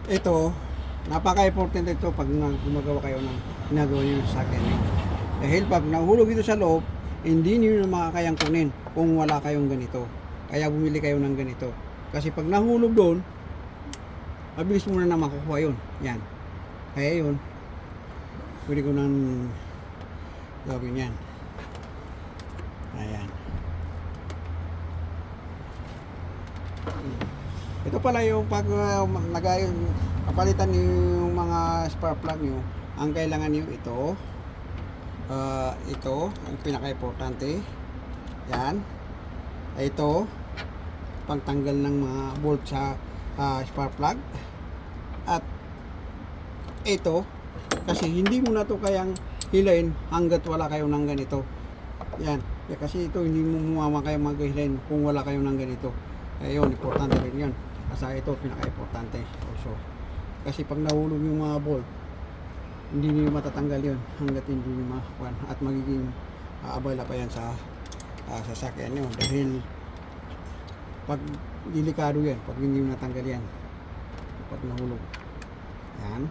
Ito, napaka-important ito pag gumagawa kayo ng ginagawa nyo sa akin. Dahil pag nahulog ito sa loob, hindi nyo na makakayang kunin kung wala kayong ganito. Kaya bumili kayo ng ganito. Kasi pag nahulog doon, mabilis mo na makukuha yun. Yan. Kaya yun, pwede ko nang gawin yan. Ayan. Ito pala yung pag kapalitan niyo yung mga spark plug niyo, ang kailangan niyo ito. Ito ang pinaka-importante. Yan. Ito pangtanggal ng mga bolt sa spark plug. At ito kasi hindi mo na to kayang hilain hanggat wala kayo ng ganito. Yan. Kasi ito hindi mo kayang maghilain kung wala kayo ng ganito. Ayun, importante rin yun. Kasi ito, pinaka-importante also. Kasi pag nahulog yung mga bolt, hindi nyo matatanggal yun hanggat hindi nyo makakuan. At magiging abala pa yan sa sasakyan nyo. Dahil pag delikado yan, pag hindi nyo natanggal yan, pag nahulog. Yan.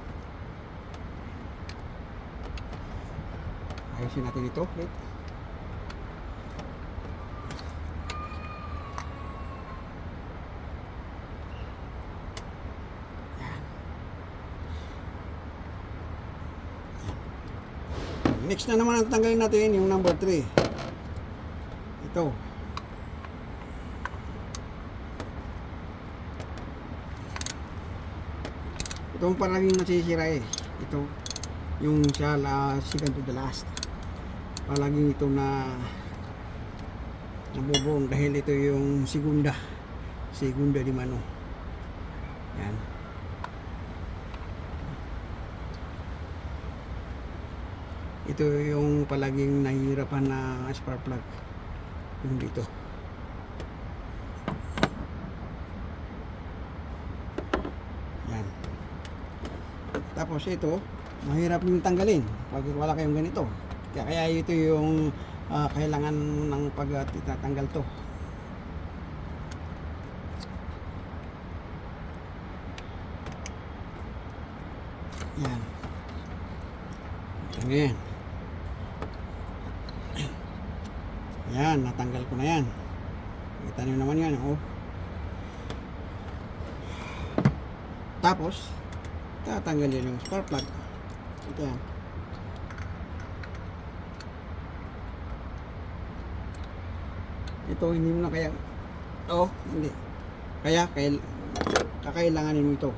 Ayusin natin ito. Wait. Next na naman ang tanggalin natin yung number 3. Ito. Itong palaging nasisira eh. Ito. Yung siya second to the last. Palaging ito na nabubuong dahil ito yung segunda di mano. Yan. Ito yung palaging nahihirapan na spark plug. Yung dito. Yan. Tapos ito, mahirap yung tanggalin pag wala kayong ganito. Kaya ito yung kailangan ng pagtatanggal to. Yan. Yan. Yan, natanggal ko na yan. Kita nyo naman yan, oh. Tapos, tatanggal yun yung spark plug. Ito yan. Ito, hindi mo na kaya, oh, hindi. Kaya, kakailanganin mo ito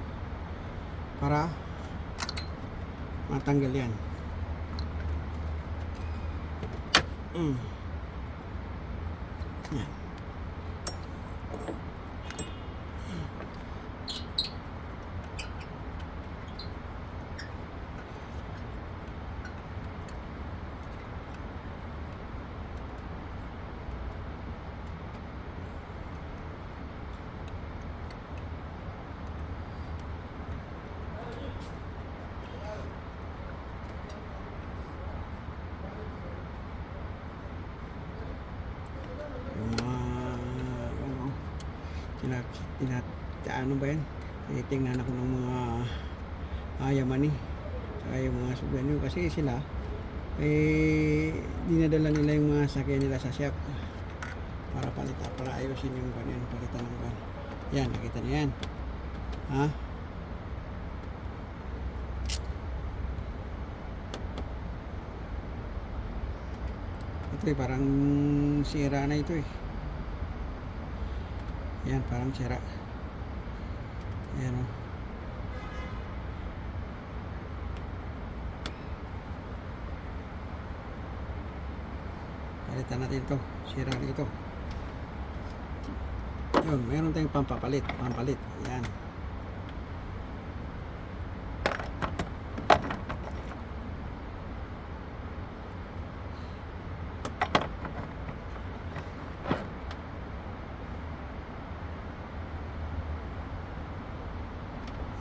para matanggal yan. Yan. Ano ba yan? Tingnan ako ng mga yaman eh. Saka yung mga suganyo kasi sila dinadala nila yung mga sakyan nila sa shop para palitan, para ayusin yung ganyan, palitan ng gan. Yan, nakita niyo yan. Ha? Ito eh, parang sira na ito eh. Yan, parang sira. Ayan o. Palitan natin ito. Sira na ito. Yun, mayroon tayong pampalit. Ayan.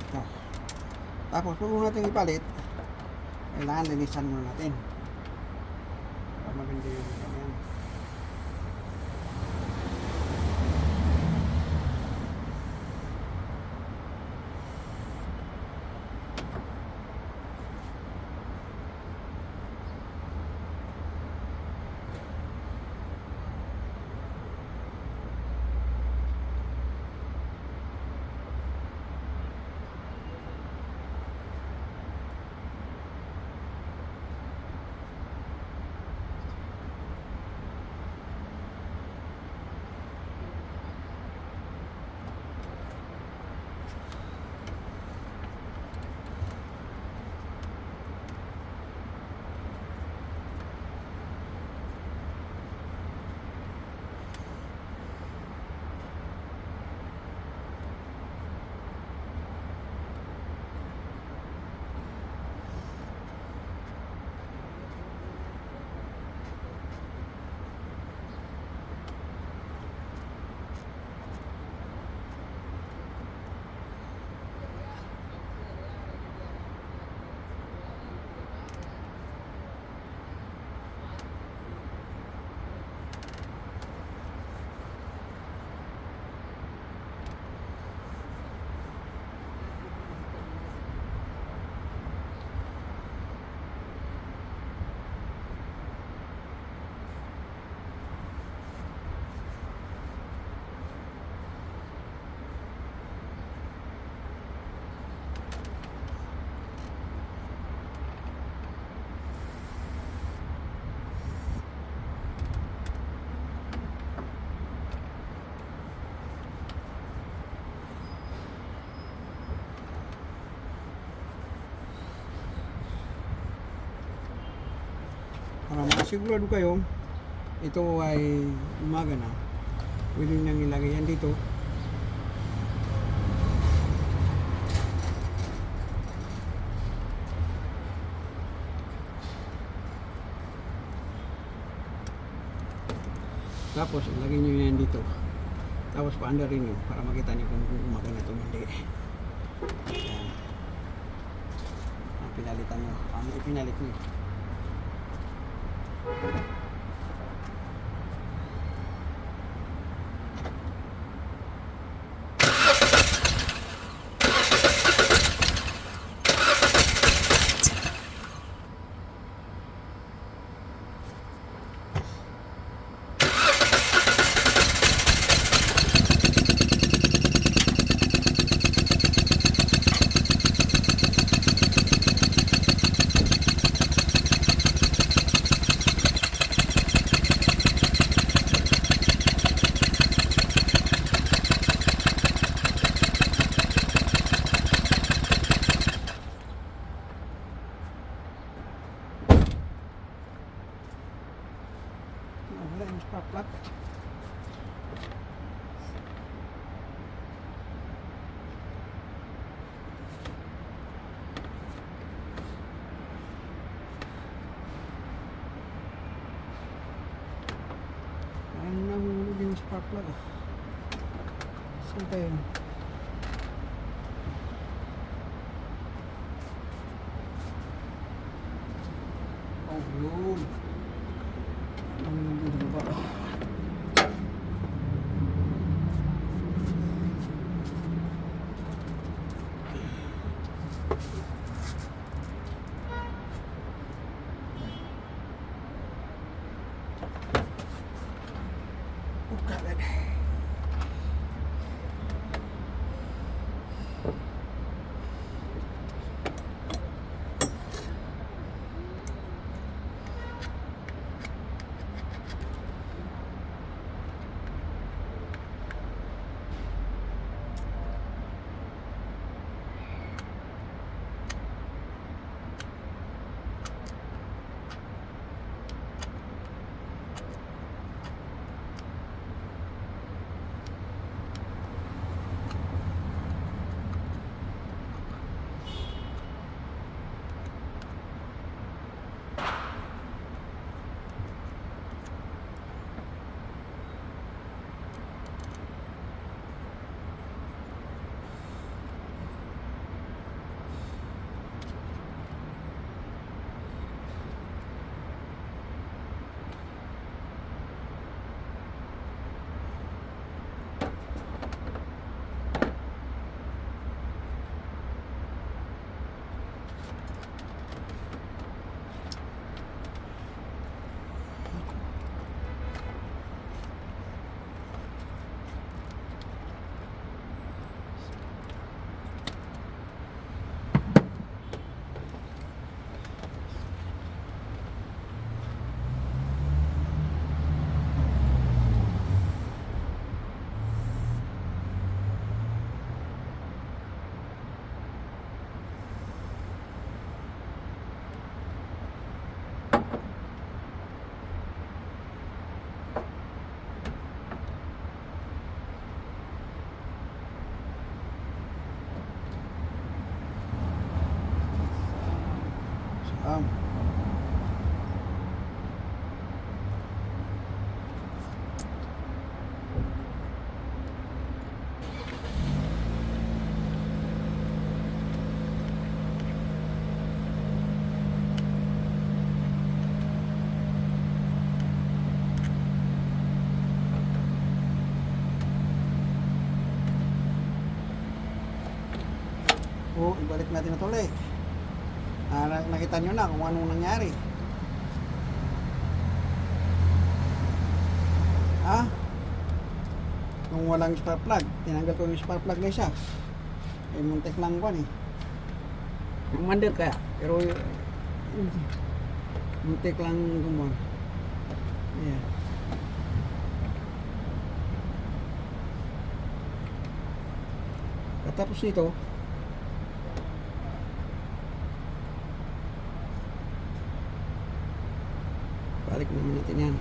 Ito. Tapos, kung natin ipalit, kailangan linisan muna natin. Para maganda yung ganyan. para makasigurado kayo ito ay umaga na, pwede nang ilagay yan dito. Tapos ilagay nyo yan dito, tapos paandarin nyo para makita nyo kung umaga na ito hindi. Ayan. Ang pinalitan nyo, ang ipinalit nyo. Wala yung spark plug. Parang nahulog yung spark plug. Saan tayo? Oh, yun. Ang nandito ba? Oh, God. O, ibalik natin ito ulit. Nakita nyo na kung anong nangyari. Nung walang spark plug, tinanggal ko yung spark plug na isa. Muntik lang ko eh. Yung mander kaya, pero muntik lang kumon. Yeah. Katapos nito, Balik naman natin yan.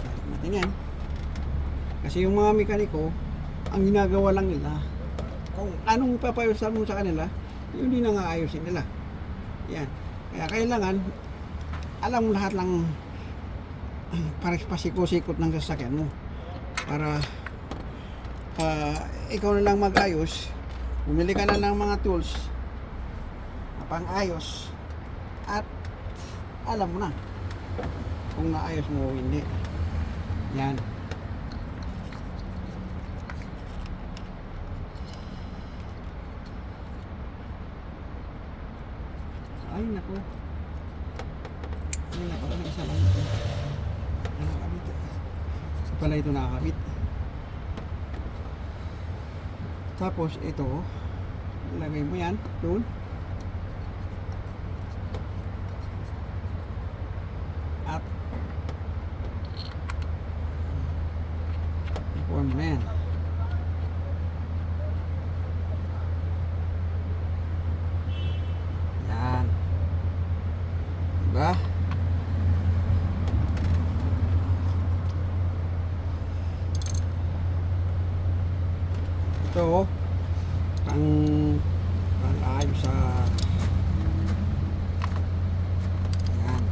Balik natin yan. Kasi yung mga mekaniko, ang ginagawa lang nila, kung anong papayusan mo sa kanila, yun din ang aayusin nila. Yan. Kaya kailangan, alam mo lahat lang pares pasikot-sikot ng sasakyan mo. Para ikaw na lang mag-ayos, bumili ka na ng mga tools na pang-ayos at alam mo na kung naayos mo o hindi. Yan. Ay, naku. Ay, naku. Ano isa lang ito? Nakakabit. Isa pala ito nakakabit. Tapos, ito. Ilagay mo yan. Doon. At ipuan mo na yan. Yan. Diba? Ito pang ayos sa yan.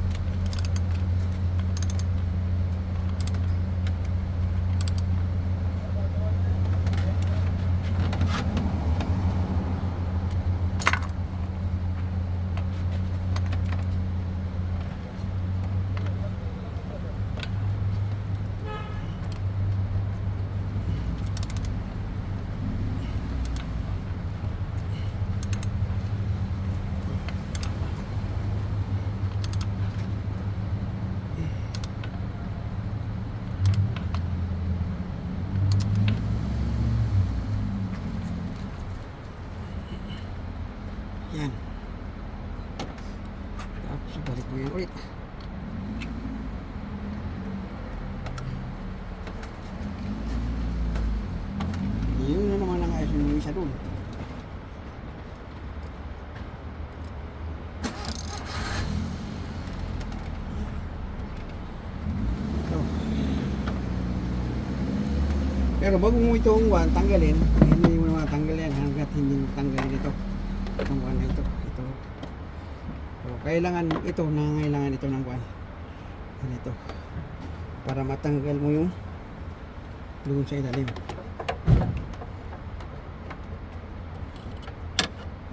Yan. Tapos balik mo yan ulit. Yun na naman ang ayos yung isa doon. Ito. Pero bago mo itong tanggalin, hindi mo naman tanggalin hanggat hindi mo tanggalin ito. Itong buwan na ito. So, kailangan ito, nangangailangan ito ng buwan. Ganito. Para matanggal mo yung doon sa ilalim.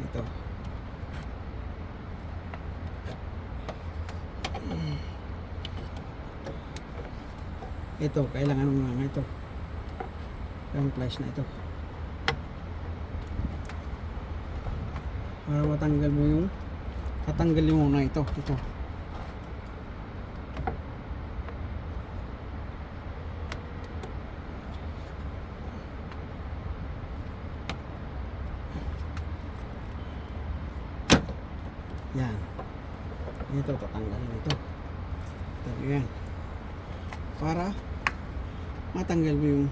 Ito. Ito, kailangan mo nga ito. Yung place na ito. Para matanggal mo yung tatanggalin mo na ito. Yan. Ito tatanggalin ito. Ito yan. Para matanggal mo yung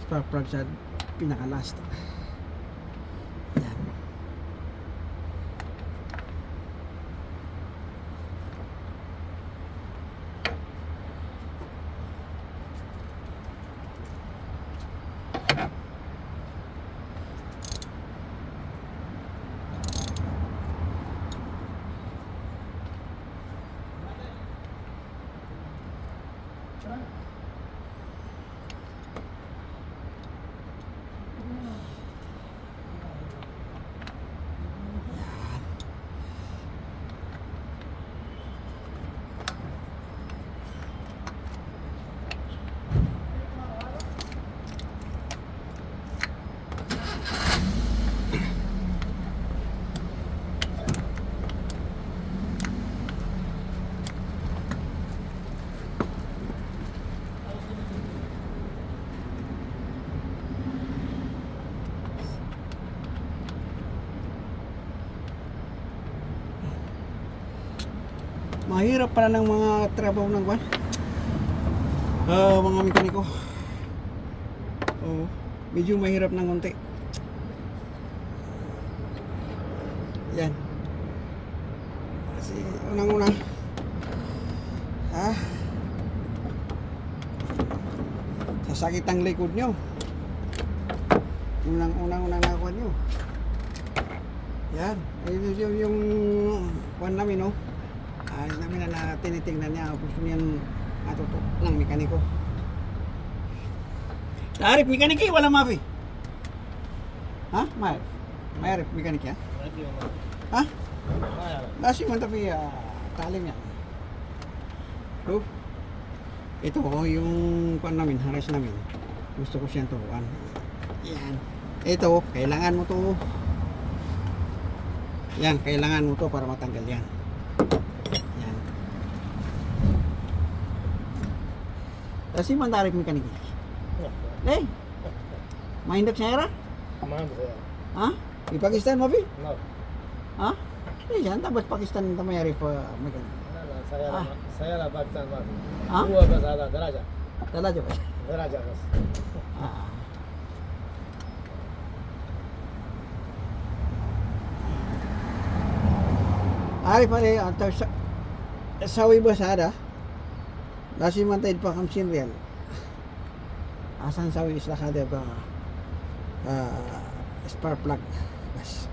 spark plug sa pinaka-last. Yan. Mahirap pala ng mga trabaho ng van. Mga mekaniko. Oo, medyo mahirap ng konti. Yan. Kasi unang-una, sasakit ang likod nyo. Unang nakuha nyo. Yan. Yung kuhan namin, no? Ayos namin na tinitingnan niya. Gusto niyan matuto ng mekaniko. Arif, mekaniki wala mafi? Ha? May Arif, mekaniki ha? Ha? Lasi man tapi talim yan. So, ito yung kuhan namin, haras namin. Gusto ko siyang turuan. Yan. Ito, kailangan mo to. Yan, kailangan mo to para matanggal yan. Yan. Kasi man Arif mekaniki. Eh, mahindak siya era? Mahal saya. Ha? Di Pakistan mo, Bi? No. Ha? Eh, yan, tapos Pakistan na mayari pa mekan. Saya lah Pakistan mas. Ah? Dua bas ada deraja. Tala jo. Deraja bas. Ah. Arif pare atau sawi basada. Nasi mantay pa kamsin real. Asan sawi isla kada ba? Spark plug. Bas.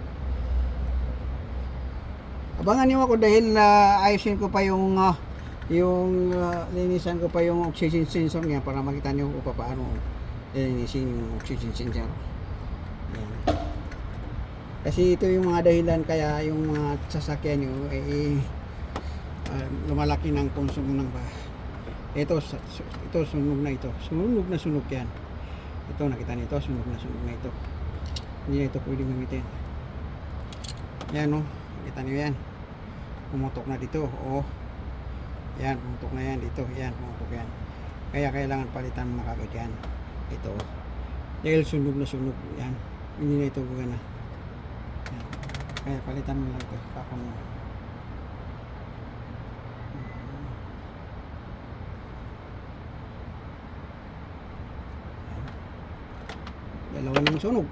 Abangan niyo ako dahil ayusin ko pa yung linisan ko pa yung oxygen sensor niya para makita niyo kung paano linisin yung oxygen sensor. Yan. Kasi ito yung mga dahilan kaya yung mga sasakyan nyo lumalaki ng konsumo ng bahay. Ito sunog na ito. Sunog na sunog yan. Ito nakita nito, sunog na ito. Hindi na ito pwedeng gamitin. Yan o, nakita nyo yan. Pumutok na dito. O, yan, pumutok na yan dito. Yan, pumutok yan. Kaya kailangan palitan mo na kagad yan. Ito. Dahil sunog na sunog. Yan. Hindi na ito gagana. Yan. Kaya palitan mo lang ito. Tapos mo. Dalawa ng sunog.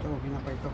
Ito, ginapay ito.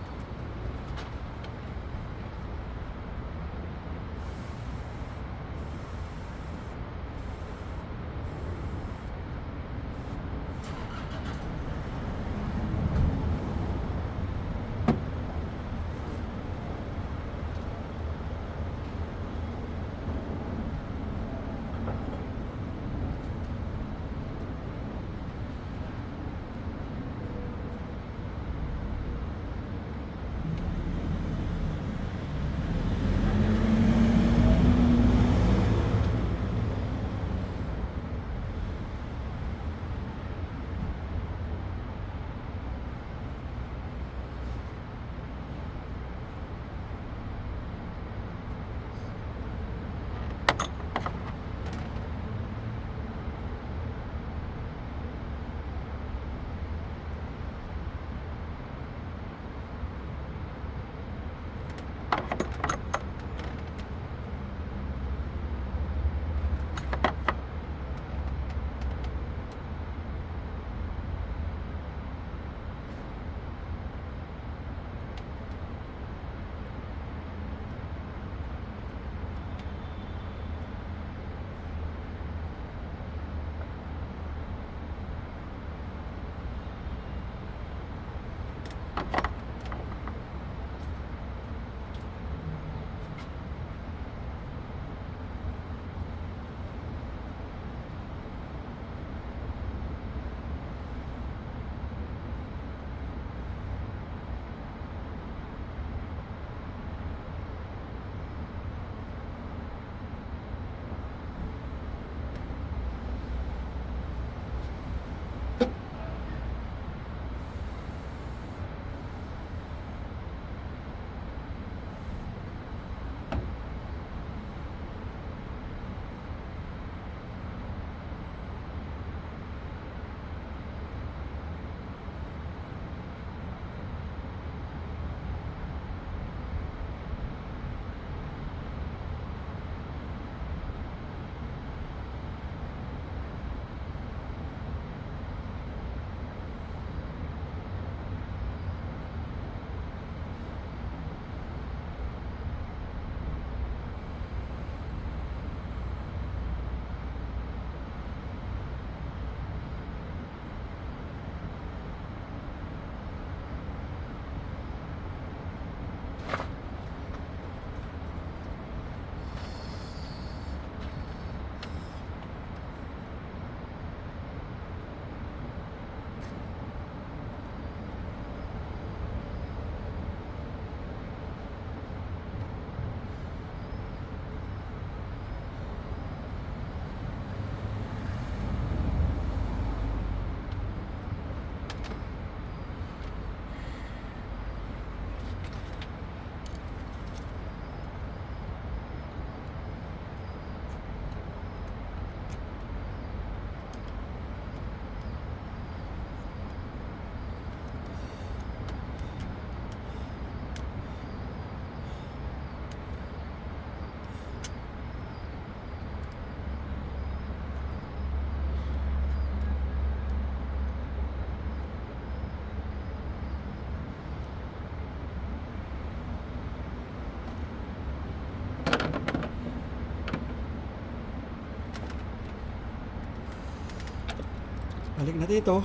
Balik natin ito.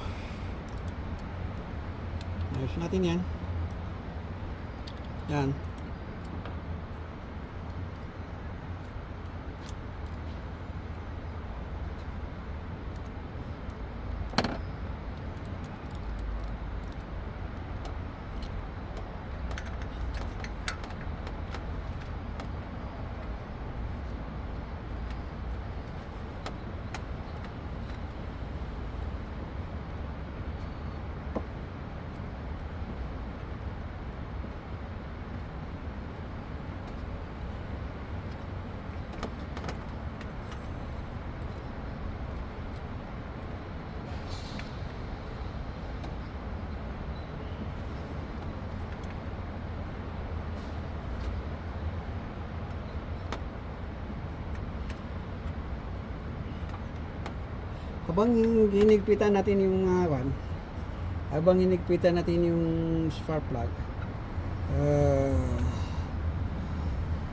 Ayos natin yan. Yan. Habang hinigpitan natin yung habang hinigpitan natin yung spark plug,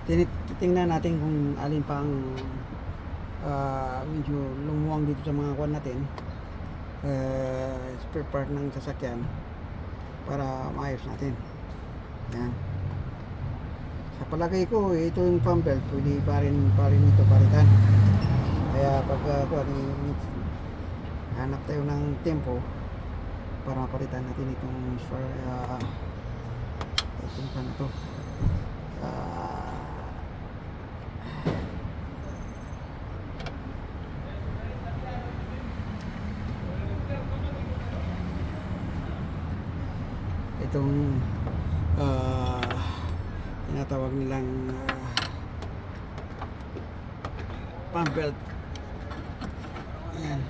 titingnan natin kung alin pa ang medyo lumuwang dito sa mga kwan natin, spare part ng sasakyan para maayos natin. Yan. Sa palagay ko, ito yung pump belt, pwede pa rin ito palitan. Kaya pag hanap tayo ng tempo para mapalitan natin itong itong pan na to. Itong tinatawag nilang pump belt. Ayan.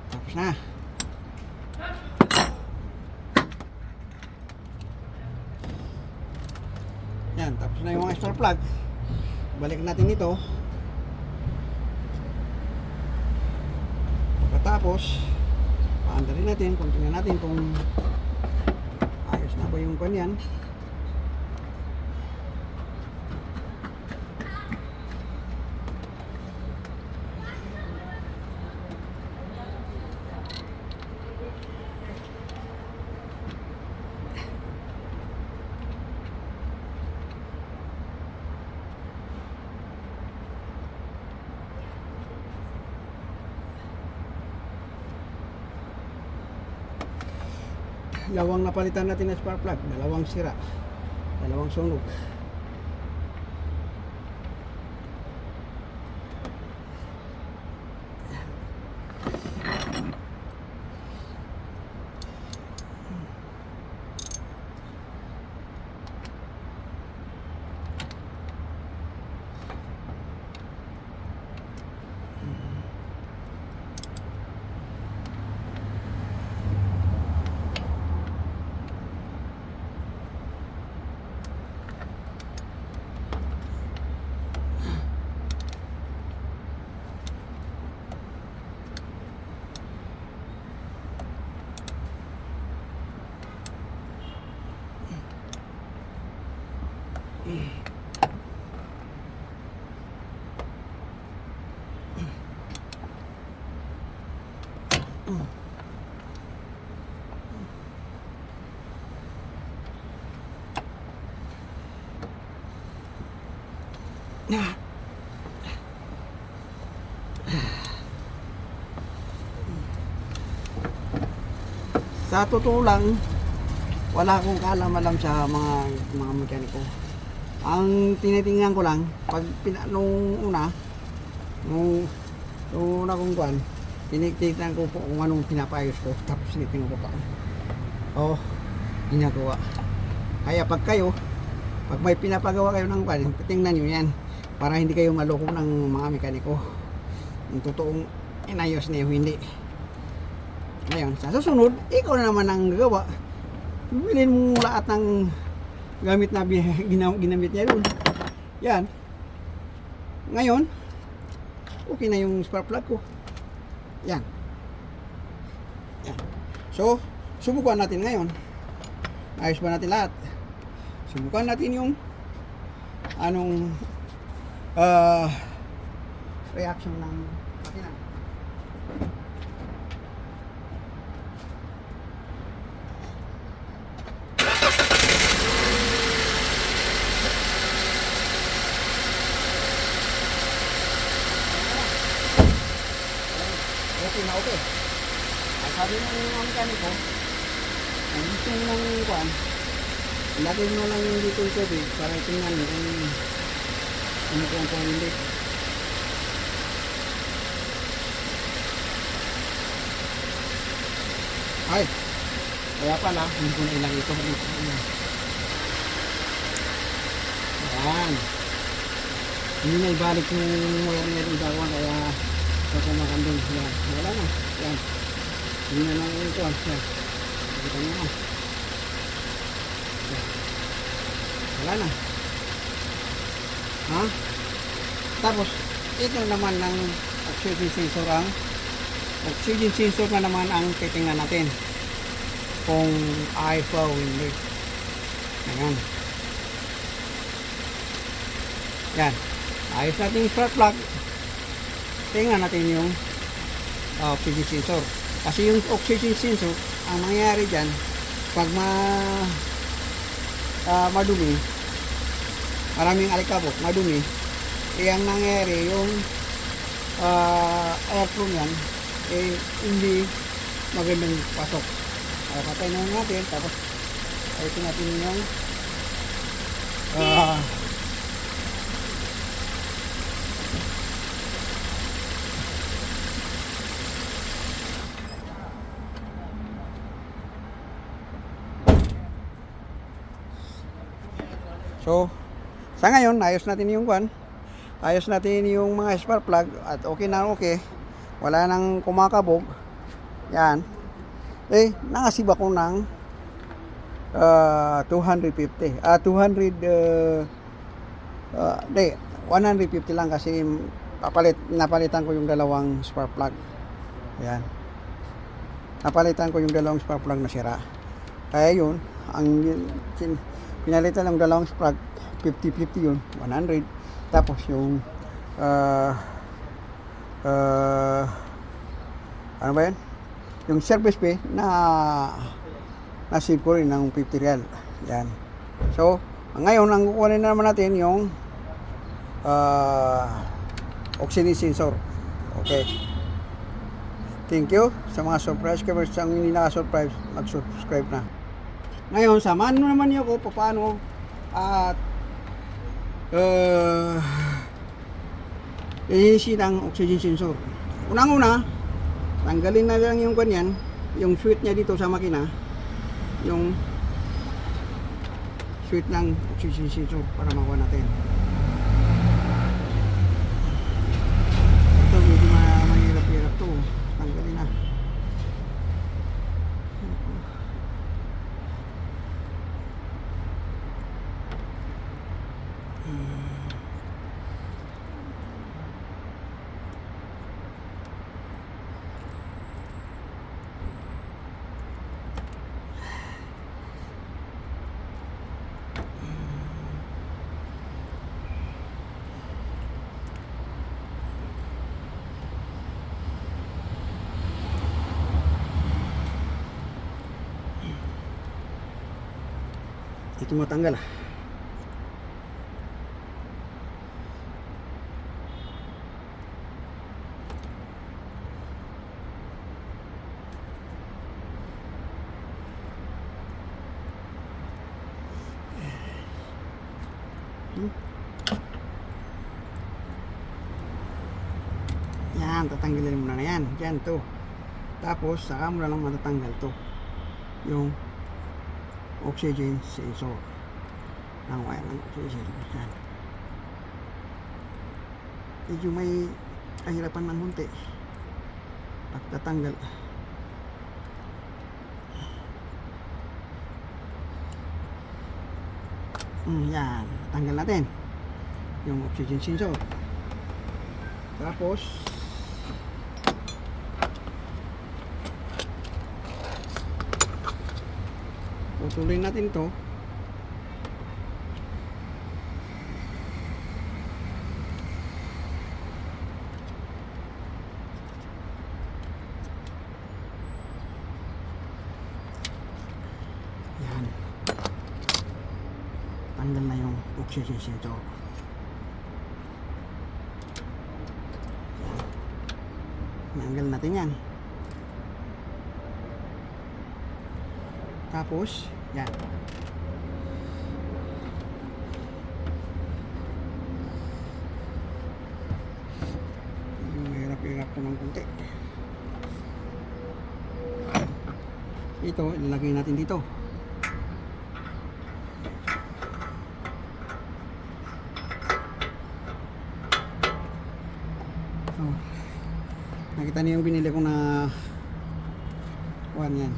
Tapos na. Yan, tapos na yung mga spark plug. Balik natin ito. Pagkatapos, paandarin natin, kung tingnan natin kung ayos na ba yung kanyan. Dalawang napalitan natin na spark plug, dalawang sira, dalawang sunog. Sa totoo lang, wala akong kaalam-alam sa mga mekaniko. Ang tinitingnan ko lang, pag nung una kong kuwan, tinitingnan ko po kung anong pinapayos ko, tapos tinitingnan ko pa. Ginagawa. Kaya pag may pinapagawa kayo ng kuwan, tingnan nyo yan, para hindi kayo maloko ng mga mekaniko. Yung totoong inayos na yung hindi. Ngayon, sa susunod, ikaw na naman ang gagawa. Bilhin mo lahat ng gamit na ginamit niya doon. Yan. Ngayon, okay na yung spark plug ko. Yan. Yan. So, subukan natin ngayon. Ayos ba natin lahat? Subukan natin yung reaction ng makina. Okay na okay. Ang sabi ng mga mekaniko, ang gusto mo ng kuhan, lagay mo lang yung dito yung tubig para tingnan mo kung kumukuha ko hindi. Ay, kaya pala, hindi ko na ilang ito. Ayan. Hindi na ibalik yung wire niya yung dawan, kaya kasumakan din. Yan, wala na. Yan. Hindi na lang ito. Yan. Nakita nyo na. Yan. Wala na. Ha? Tapos, ito naman ng oxygen sensor ang oxygen sensor na naman ang titingnan natin kung ay flow hindi. Ayan. Yan. Ayos natin yung spark plug. Tingnan natin yung oxygen sensor. Kasi yung oxygen sensor, ang mangyayari dyan, pag madumi, maraming alikabok, madumi, ang nangyayari yung airflow yan, hindi magandang pasok. Patay na natin, tapos ayusin natin yung so, sa ngayon, ayos natin yung kwan. Ayos natin yung mga spark plug at okay na okay. Wala nang kumakabog. Yan. Nakasib ako ng 250. 150 lang kasi napalitan ko yung dalawang spark plug. Yan. Napalitan ko yung dalawang spark plug na sira. Kaya yun, ang pinalitan ng dalawang spark 50-50 yun, 100. Tapos yung ano ba yan? Yung service fee na-save ko rin ng 50 real. Yan. So, ngayon ang kukunin na naman natin yung oxygen sensor. Okay. Thank you sa mga subscribers. Ang hindi naka-subscribe, mag-subscribe na. Ngayon, samahan mo naman niyo ko paano at iinisin ang oxygen sensor. Unang-una, tanggalin na lang yung kanyan, yung switch niya dito sa makina, yung switch ng oxygen sensor para makuha natin. Ito, medyo mahirap-hirap to. Tanggalin na. Ito matanggal ah. Yan, tatanggalin mo na yan. Yan to. Tapos, saka mo na lang matatanggal to. Yung oxygen sensor ng wire ng oxygen. Yan. Medyo may kahirapan man hunti pagtatanggal. Yan, tanggal natin yung oxygen sensor. Tapos putulin natin ito. oxygen sensor. Tinanggal natin yan. Tapos, yan. Mahirap-hirap ko ng kunti. Ito, ilalagay natin dito. Oh. Nakita niyo yung binili ko na yan.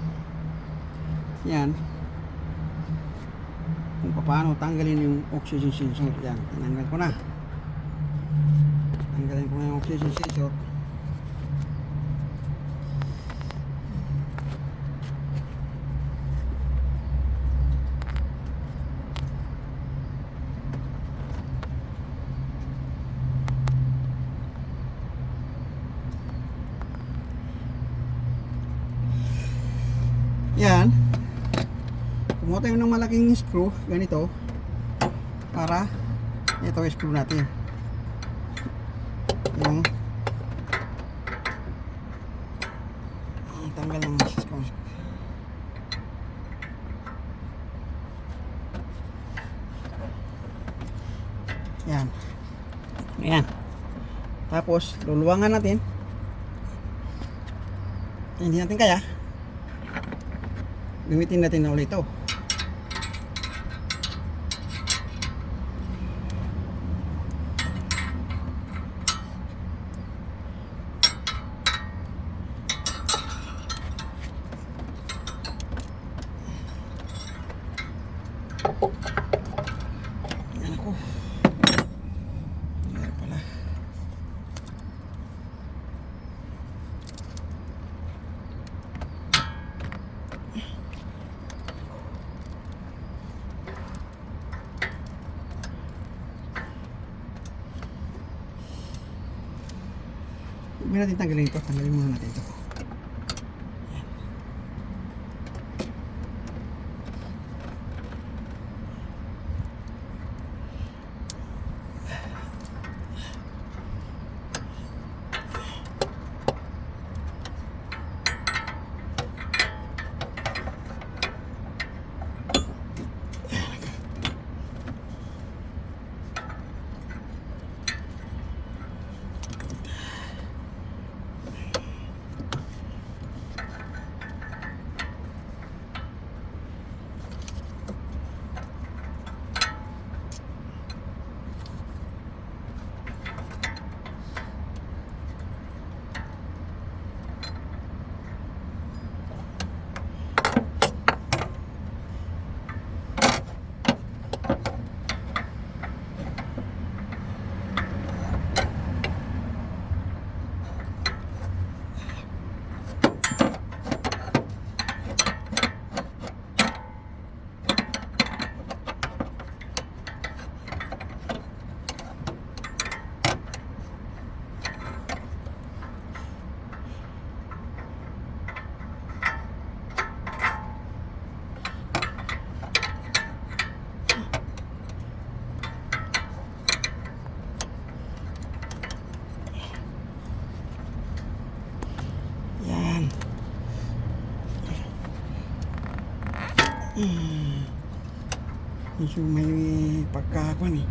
Yan. Kung paano tanggalin yung oxygen sensor. Yan, tinanggal ko na. Tanggalin ko na yung oxygen sensor. Yan. Kumuha tayo ng malaking screw, ganito, para ito screw natin. Yung tanggal ng screw. Yan. Ayan. Tapos, luluwangan natin. Hindi natin kaya. Gamitin natin na ulit ito. Yan ako. Yan pala. Huwag natin tanggalin ito. Tanggalin muna natin ito. Medyo may pagkakuan eh.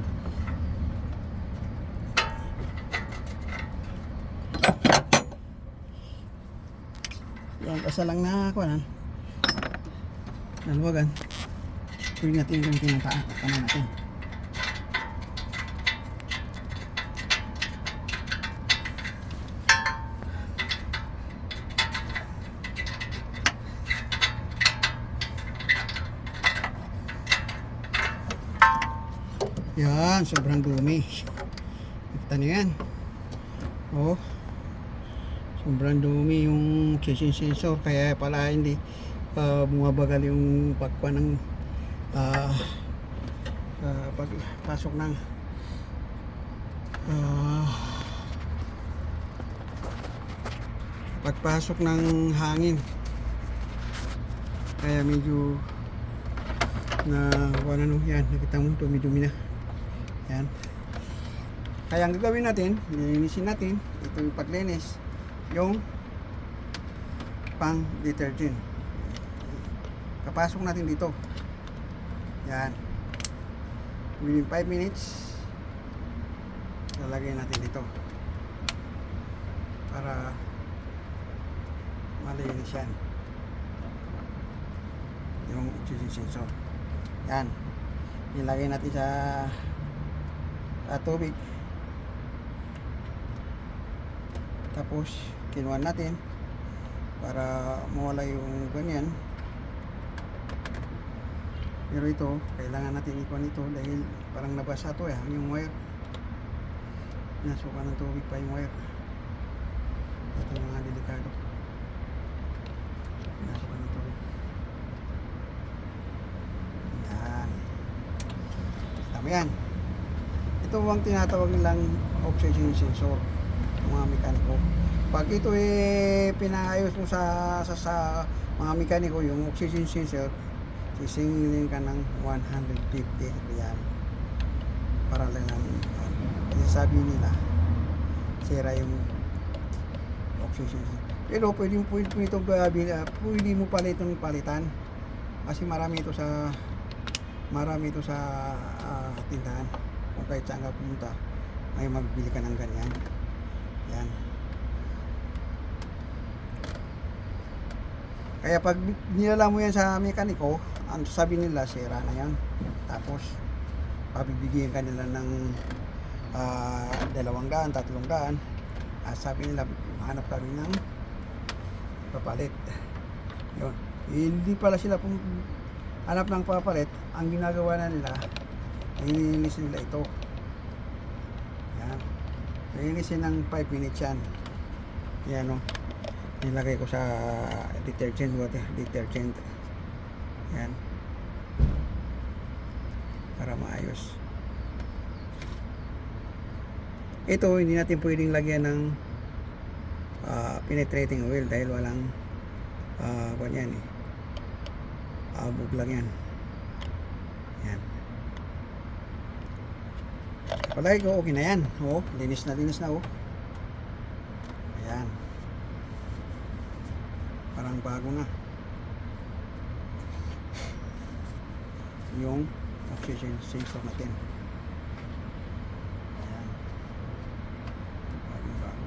Yan, basta lang na kuanan. Nalwagan. Pwede natin yung tinatakan natin. Yan, sobrang dumi. Nakita niyo yan. Oh. Sobrang dumi yung oxygen sensor. Kaya pala hindi bumabagal yung pagkuha ng pagpasok ng pagpasok ng hangin. Kaya medyo na wala no yan. Nakita mo, dumi-dumi na. Yan. Kaya ang gagawin natin, lilinisin natin, ito yung paglinis, yung pang detergent. Kapasok natin dito. Yan. Within 5 minutes, lalagay natin dito. Para malinis yan. Yung oxygen sensor. Yan. Ilagay natin sa tubig. Tapos kinuha natin para mawala yung ganyan. Pero ito, kailangan natin ikuha nito dahil parang nabasa to yung wire. Nasukan ng tubig pa yung wire. Ito yung mga delikado. Nasukan ng tubig. Yan. Tama yan. Ito ang tinatawag nilang oxygen sensor ng mga mekaniko. Pag ito pinaayos mo sa mga mekaniko, yung oxygen sensor, sisingilin ka ng 150 real para lang sabi nila sira yung oxygen sensor. Pero pwede mo pala itong palitan kasi marami ito sa tindahan. Kung kahit saan ka pumunta, may magbili ka ng ganyan. Yan. Kaya pag nilala mo yan sa mekaniko, ang sabi nila, sira na yan. Tapos, pabibigyan ka nila ng 200, 300. Sabi nila, hanap kami ng papalit. Yun. Hindi pala sila hanap ng papalit. Ang ginagawa na nila, nilinisin nila ito. Yan. Nilinisin ng 5 minutes yan. Yan o. Nilagay ko sa detergent water, detergent. Yan. Para maayos. Ito, hindi natin pwedeng lagyan ng penetrating oil dahil walang yan abog lang yan. Yan. Palagi ko, okay na yan. Oh, linis na oh. Ayan. Parang bago na. Yung oxygen sensor natin. Ayan. Bagong bago.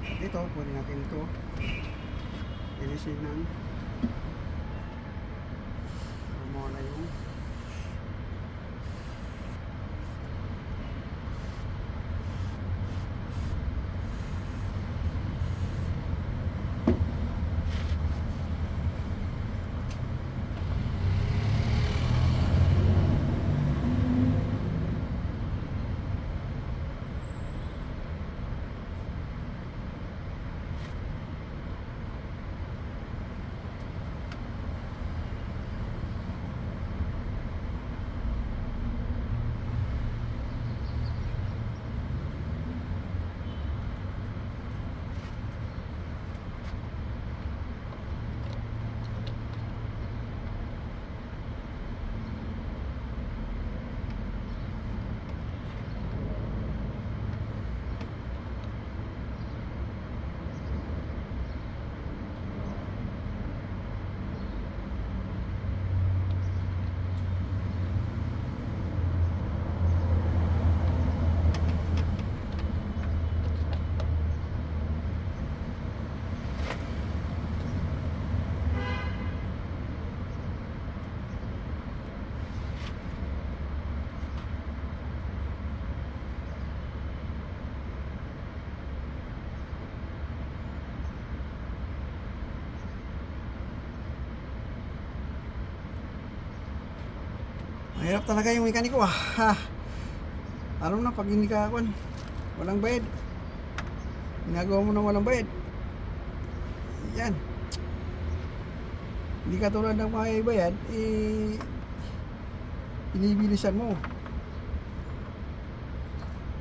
At ito, pwede natin ito linisin ng mawala yung mahirap talaga yung mekaniko alam na pag hindi ka walang bayad, ginagawa mo na walang bayad. Yan, hindi ka tulad ng mga bayad inibilisan mo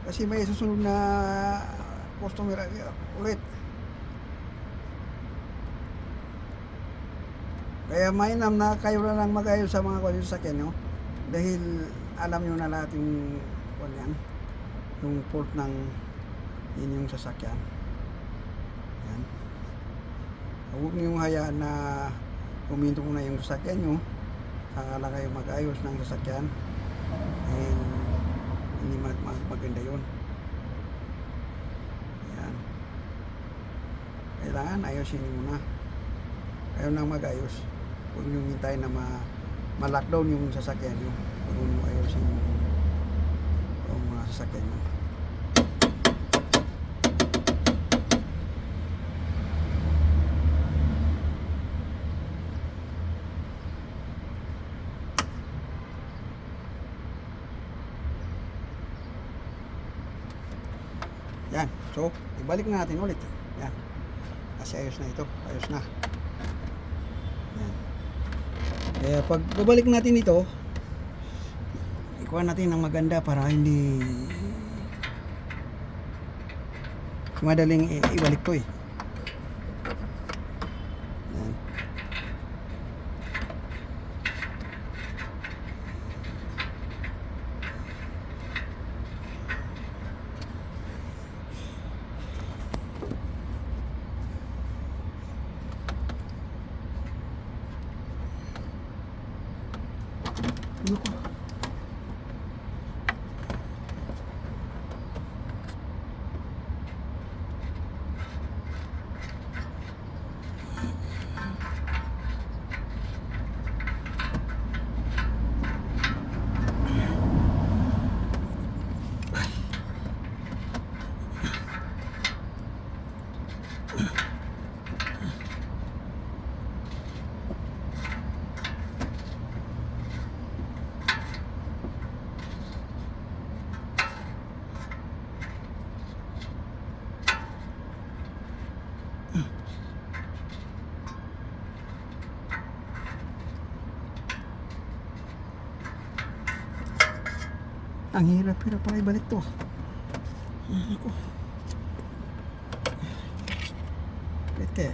kasi may susunod na customer ulit. Kaya mainam na kayo na lang mag-ayos sa mga sasakyan nyo. Dahil alam nyo na lahat yung yan, yung fault ng inyong sasakyan. Yan. Huwag nyo hayaan na huminto na yung sasakyan nyo, saka lang kayo mag-ayos ng sasakyan. And hindi maganda yun. Yan. Kailangan ayusin nyo muna. Kayo nang mag-ayos. Huwag nyo hintayin na ma-lockdown yung sasakyan nyo. Huwag nyo ayusin yung mga sasakyan nyo. Yan. So, ibalik na natin ulit. Yan. Kasi ayos na ito. Ayos na. Yan. Kaya pag babalik natin ito, ikuha natin ng maganda para hindi madaling ibalik to eh. Yan. Ano ko? Ang hirap-hirap pala ibalik to. Ako. Pwede.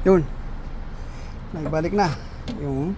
Yun. Naibalik na yung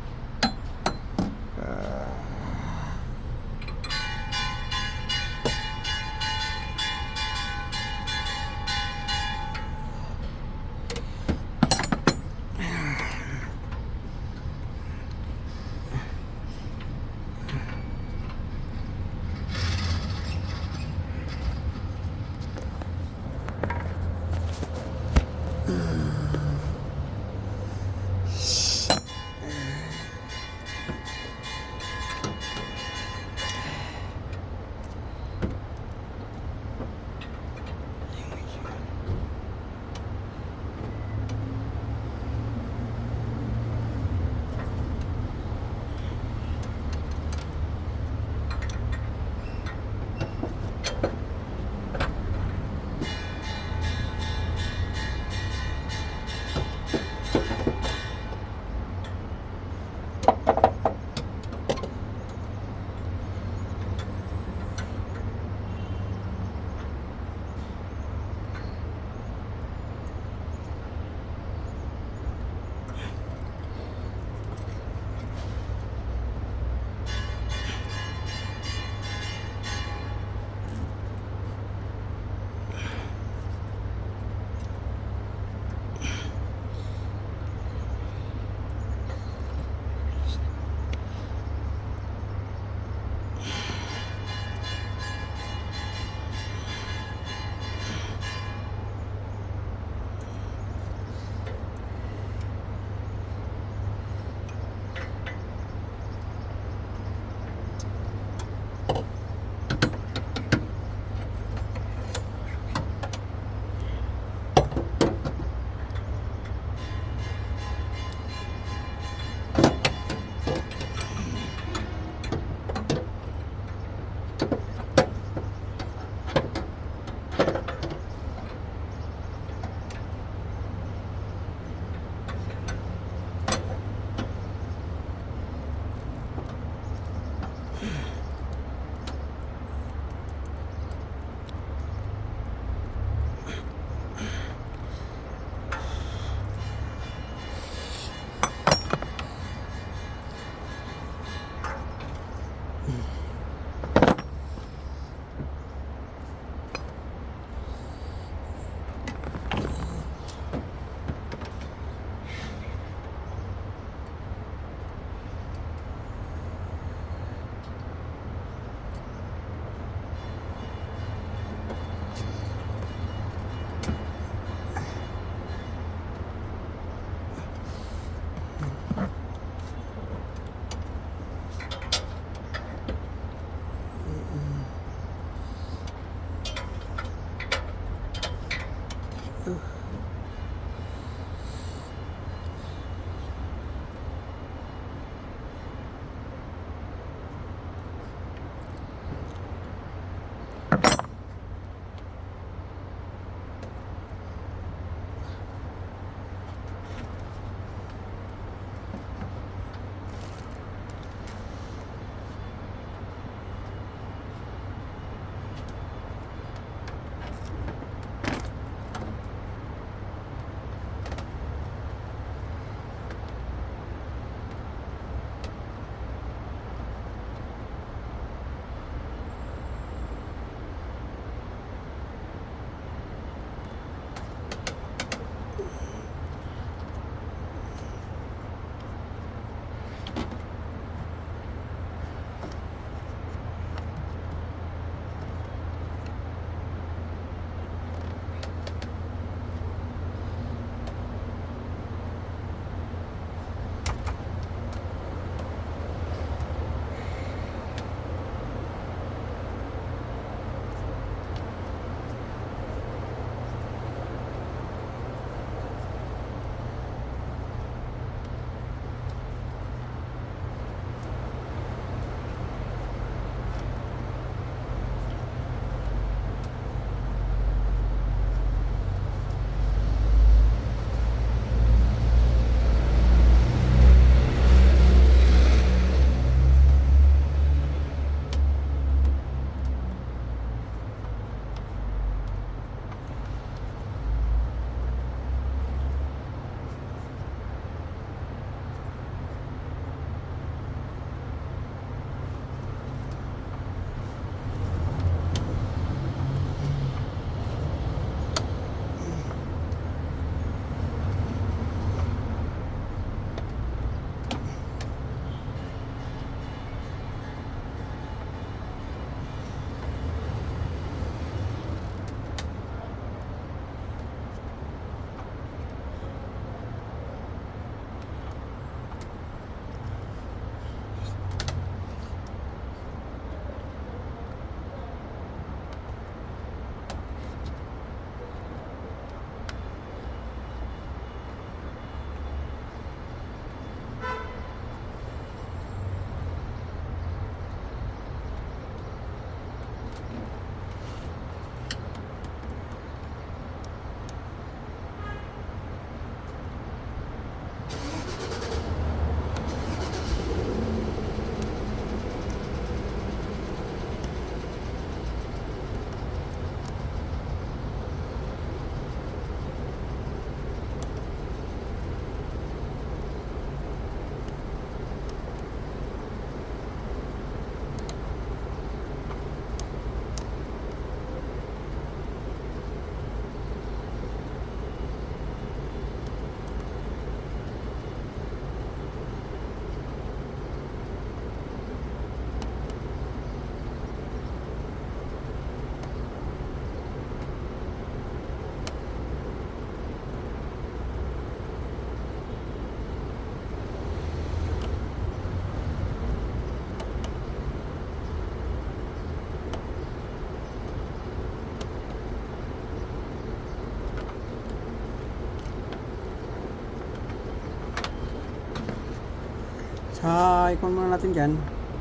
ikon muna natin dyan.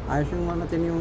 Ayusin muna natin yung